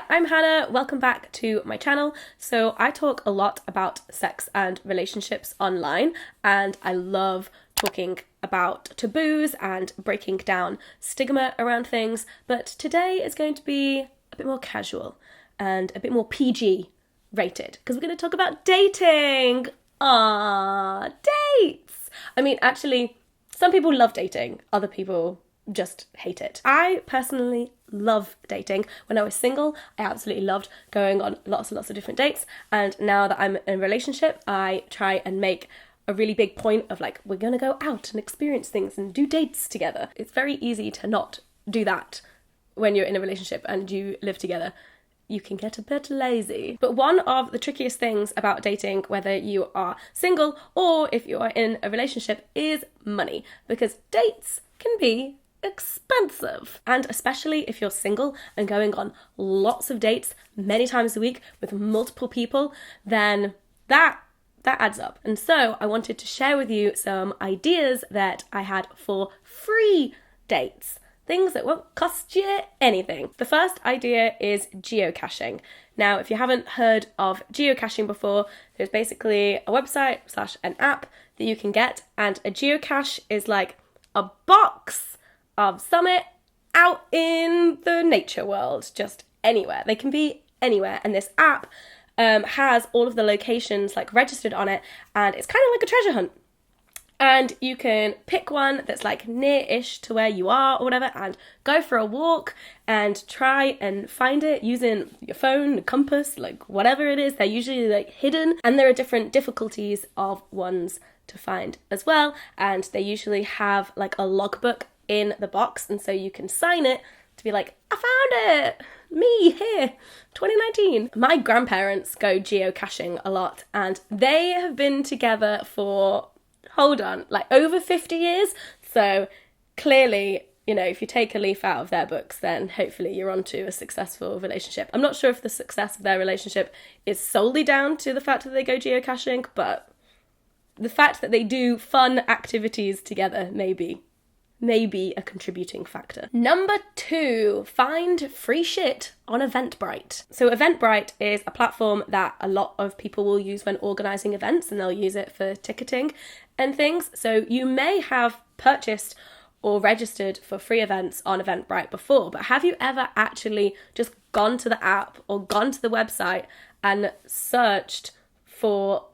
Hi, I'm Hannah. Welcome back to my channel. So I talk a lot about sex and relationships online, and I love talking about taboos and breaking down stigma around things, but today is going to be a bit more casual and a bit more PG rated because we're going to talk about dating. Dates! I mean, actually, some people love dating, other people just hate it. I personally love dating. When I was single, I absolutely loved going on lots and lots of different dates, and now that I'm in a relationship, I try and make a really big point of like, we're gonna go out and experience things and do dates together. It's very easy to not do that when you're in a relationship and you live together. You can get a bit lazy. But one of the trickiest things about dating, whether you are single or if you are in a relationship, is money, because dates can be expensive. And especially if you're single and going on lots of dates many times a week with multiple people, then that adds up. And so I wanted to share with you some ideas that I had for free dates. Things that won't cost you anything. The first idea is geocaching. Now, if you haven't heard of geocaching before, there's basically a website / an app that you can get, and a geocache is like a box of summit out in the nature world, just anywhere. They can be anywhere, and this app has all of the locations like registered on it, and it's kind of like a treasure hunt. And you can pick one that's like near-ish to where you are or whatever, and go for a walk and try and find it using your phone, a compass, like whatever it is. They're usually like hidden, and there are different difficulties of ones to find as well, and they usually have like a logbook in the box, and so you can sign it to be like, I found it, me here, 2019. My grandparents go geocaching a lot, and they have been together for, like over 50 years. So clearly, you know, if you take a leaf out of their books, then hopefully you're onto a successful relationship. I'm not sure if the success of their relationship is solely down to the fact that they go geocaching, but the fact that they do fun activities together may be a contributing factor. Number 2, find free shit on Eventbrite. So Eventbrite is a platform that a lot of people will use when organising events, and they'll use it for ticketing and things. So you may have purchased or registered for free events on Eventbrite before, but have you ever actually just gone to the app or gone to the website and searched for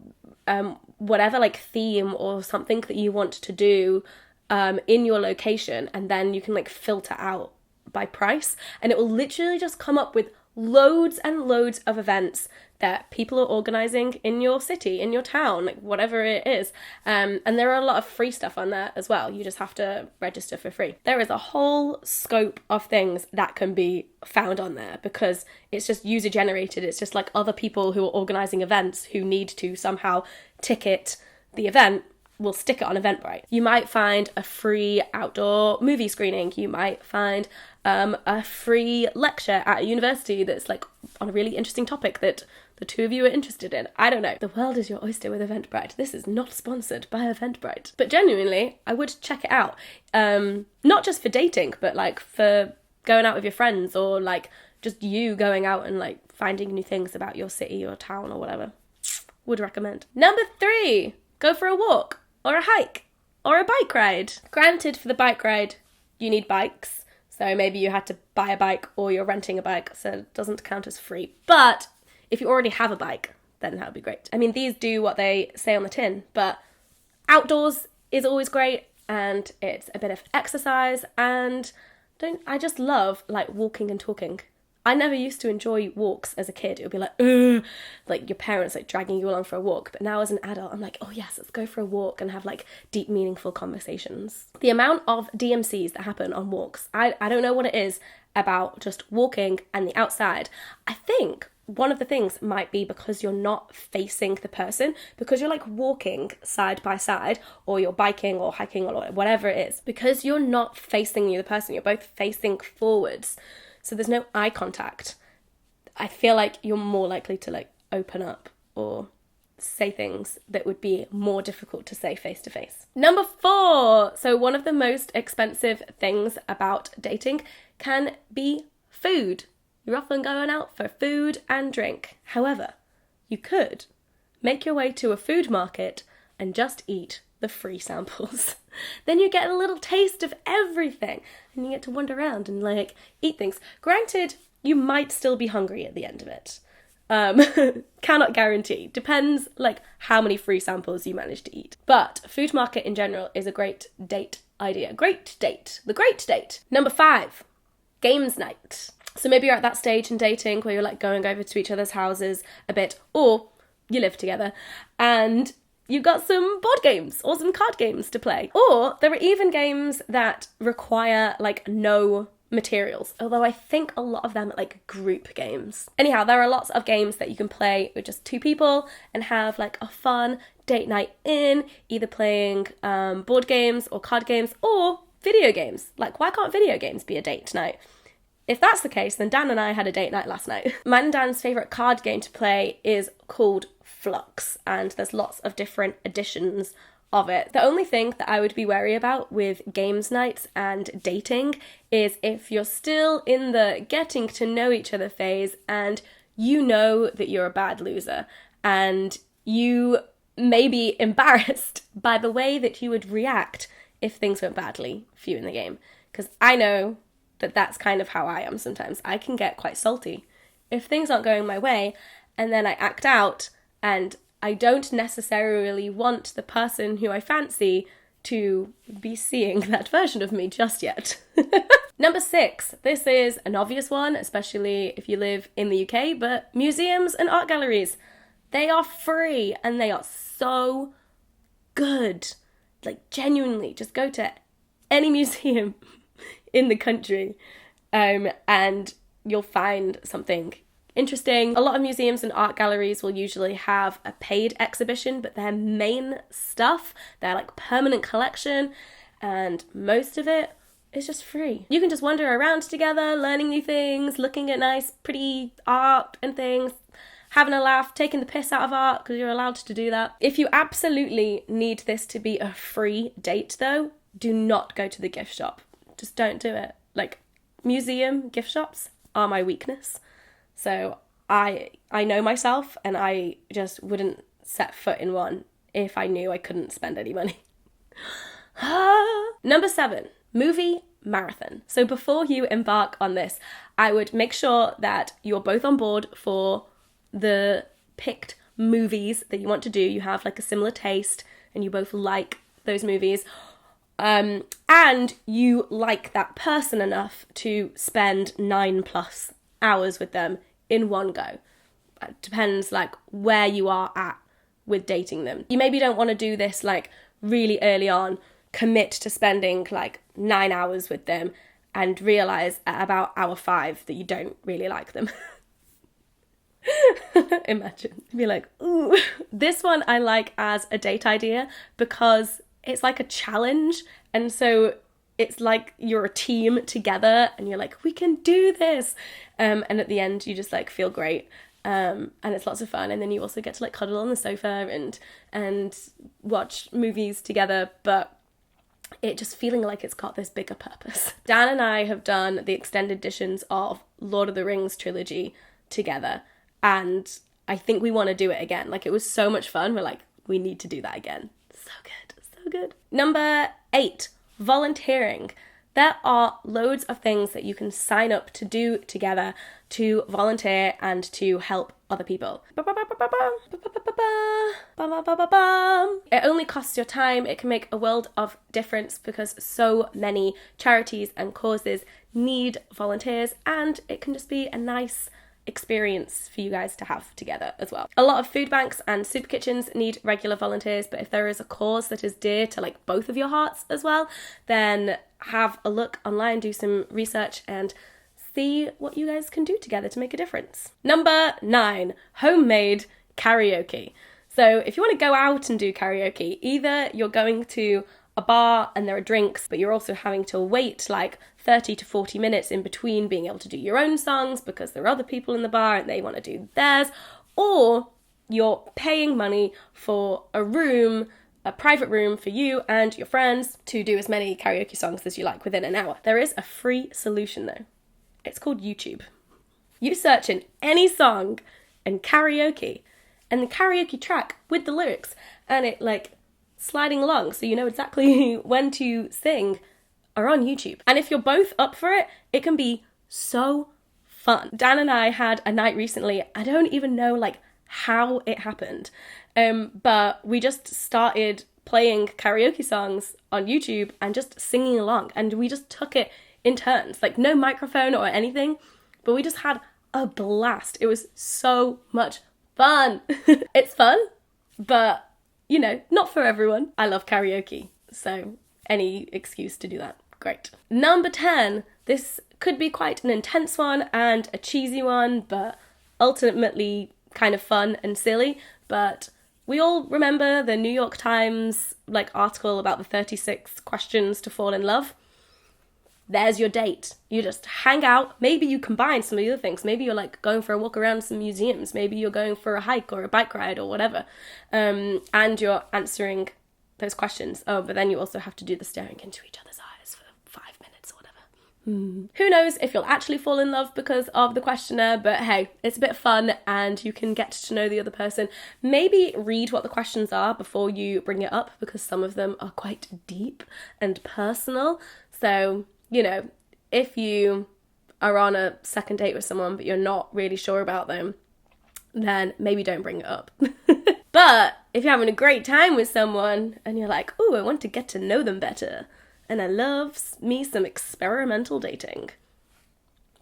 whatever like theme or something that you want to do in your location, and then you can like filter out by price, and it will literally just come up with loads and loads of events that people are organising in your city, in your town, like whatever it is. And there are a lot of free stuff on there as well. You just have to register for free. There is a whole scope of things that can be found on there because it's just user generated. It's just like other people who are organising events who need to somehow ticket the event will stick it on Eventbrite. You might find a free outdoor movie screening. You might find a free lecture at a university that's like on a really interesting topic that the two of you are interested in. I don't know. The world is your oyster with Eventbrite. This is not sponsored by Eventbrite. But genuinely, I would check it out. Not just for dating, but like for going out with your friends, or like just you going out and like finding new things about your city or town or whatever. Would recommend. Number 3, go for a walk or a hike or a bike ride. Granted, for the bike ride, you need bikes. So maybe you had to buy a bike or you're renting a bike, so it doesn't count as free. But if you already have a bike, then that would be great. I mean, these do what they say on the tin, but outdoors is always great, and it's a bit of exercise, and I just love like walking and talking. I never used to enjoy walks as a kid. It would be like, ugh, like your parents like dragging you along for a walk. But now as an adult, I'm like, oh yes, let's go for a walk and have like deep, meaningful conversations. The amount of DMCs that happen on walks, I don't know what it is about just walking and the outside. I think one of the things might be because you're not facing the person, because you're like walking side by side, or you're biking or hiking or whatever it is. Because you're not facing the person, you're both facing forwards. So there's no eye contact. I feel like you're more likely to like open up or say things that would be more difficult to say face to face. Number 4. So one of the most expensive things about dating can be food. you're often going out for food and drink. However, you could make your way to a food market and just eat the free samples. Then you get a little taste of everything and you get to wander around and like eat things. Granted, you might still be hungry at the end of it. Cannot guarantee. Depends like how many free samples you manage to eat. But food market in general is a great date idea. Great date. The great date. Number 5, games night. So maybe you're at that stage in dating where you're like going over to each other's houses a bit, or you live together and you've got some board games or some card games to play. Or there are even games that require like no materials, although I think a lot of them are like group games. Anyhow, there are lots of games that you can play with just 2 people and have like a fun date night in, either playing board games or card games or video games. Like, why can't video games be a date night? If that's the case, then Dan and I had a date night last night. Mine and Dan's favourite card game to play is called Flux, and there's lots of different editions of it. The only thing that I would be wary about with games nights and dating is if you're still in the getting to know each other phase and you know that you're a bad loser and you may be embarrassed by the way that you would react if things went badly for you in the game. Because I know that that's kind of how I am sometimes. I can get quite salty if things aren't going my way and then I act out and I don't necessarily want the person who I fancy to be seeing that version of me just yet. Number 6, this is an obvious one, especially if you live in the UK, but museums and art galleries, they are free and they are so good. Like, genuinely, just go to any museum in the country and you'll find something interesting. A lot of museums and art galleries will usually have a paid exhibition, but their main stuff, their like permanent collection, and most of it is just free. You can just wander around together, learning new things, looking at nice, pretty art and things, having a laugh, taking the piss out of art because you're allowed to do that. If you absolutely need this to be a free date though, do not go to the gift shop. Just don't do it. Like, museum gift shops are my weakness. So I know myself and I just wouldn't set foot in one if I knew I couldn't spend any money. Number 7, movie marathon. So before you embark on this, I would make sure that you're both on board for the picked movies that you want to do. You have like a similar taste and you both like those movies. And you like that person enough to spend 9+ hours with them in one go. It depends like where you are at with dating them. You maybe don't want to do this like really early on, commit to spending like 9 hours with them and realise at about hour 5 that you don't really like them. Imagine. Be like, ooh. This one I like as a date idea because it's like a challenge, and so it's like you're a team together and you're like, we can do this, and at the end you just like feel great, and it's lots of fun, and then you also get to like cuddle on the sofa and watch movies together, but it just feeling like it's got this bigger purpose. Dan and I have done the extended editions of Lord of the Rings trilogy together, and I think we want to do it again. Like, it was so much fun. We're like, we need to do that again. So good. Number 8, volunteering. There are loads of things that you can sign up to do together to volunteer and to help other people. It only costs your time. It can make a world of difference because so many charities and causes need volunteers, and it can just be a nice experience for you guys to have together as well. A lot of food banks and soup kitchens need regular volunteers, but if there is a cause that is dear to like both of your hearts as well, then have a look online, do some research and see what you guys can do together to make a difference. Number 9, homemade karaoke. So if you want to go out and do karaoke, either you're going to a bar and there are drinks, but you're also having to wait like 30 to 40 minutes in between being able to do your own songs because there are other people in the bar and they want to do theirs, or you're paying money for a room, a private room for you and your friends to do as many karaoke songs as you like within an hour. There is a free solution though. It's called YouTube. You search in any song and karaoke, and the karaoke track with the lyrics, and it like sliding along so you know exactly when to sing, are on YouTube. And if you're both up for it, it can be so fun. Dan and I had a night recently, I don't even know like how it happened, but we just started playing karaoke songs on YouTube and just singing along, and we just took it in turns, like no microphone or anything, but we just had a blast. It was so much fun. It's fun, but you know, not for everyone. I love karaoke, so any excuse to do that, great. Number 10, this could be quite an intense one and a cheesy one, but ultimately kind of fun and silly. But we all remember the New York Times like article about the 36 questions to fall in love. There's your date. You just hang out. Maybe you combine some of the other things. Maybe you're like going for a walk around some museums. Maybe you're going for a hike or a bike ride or whatever. And you're answering those questions. Oh, but then you also have to do the staring into each other's eyes for 5 minutes or whatever. Who knows if you'll actually fall in love because of the questionnaire, but hey, it's a bit fun and you can get to know the other person. Maybe read what the questions are before you bring it up, because some of them are quite deep and personal. So, you know, if you are on a second date with someone but you're not really sure about them, then maybe don't bring it up. But if you're having a great time with someone and you're like, oh, I want to get to know them better, and I love me some experimental dating,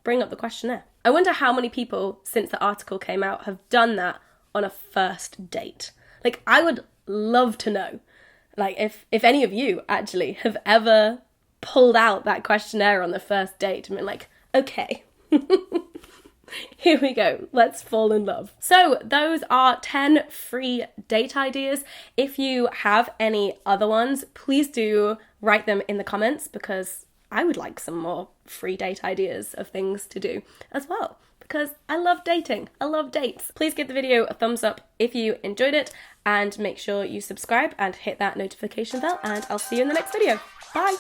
bring up the questionnaire. I wonder how many people since the article came out have done that on a first date. Like, I would love to know, like, if any of you actually have ever pulled out that questionnaire on the first date and been like, okay, here we go, let's fall in love. So those are 10 free date ideas. If you have any other ones, please do write them in the comments, because I would like some more free date ideas of things to do as well, because I love dating. I love dates. Please give the video a thumbs up if you enjoyed it, and make sure you subscribe and hit that notification bell, and I'll see you in the next video. Bye.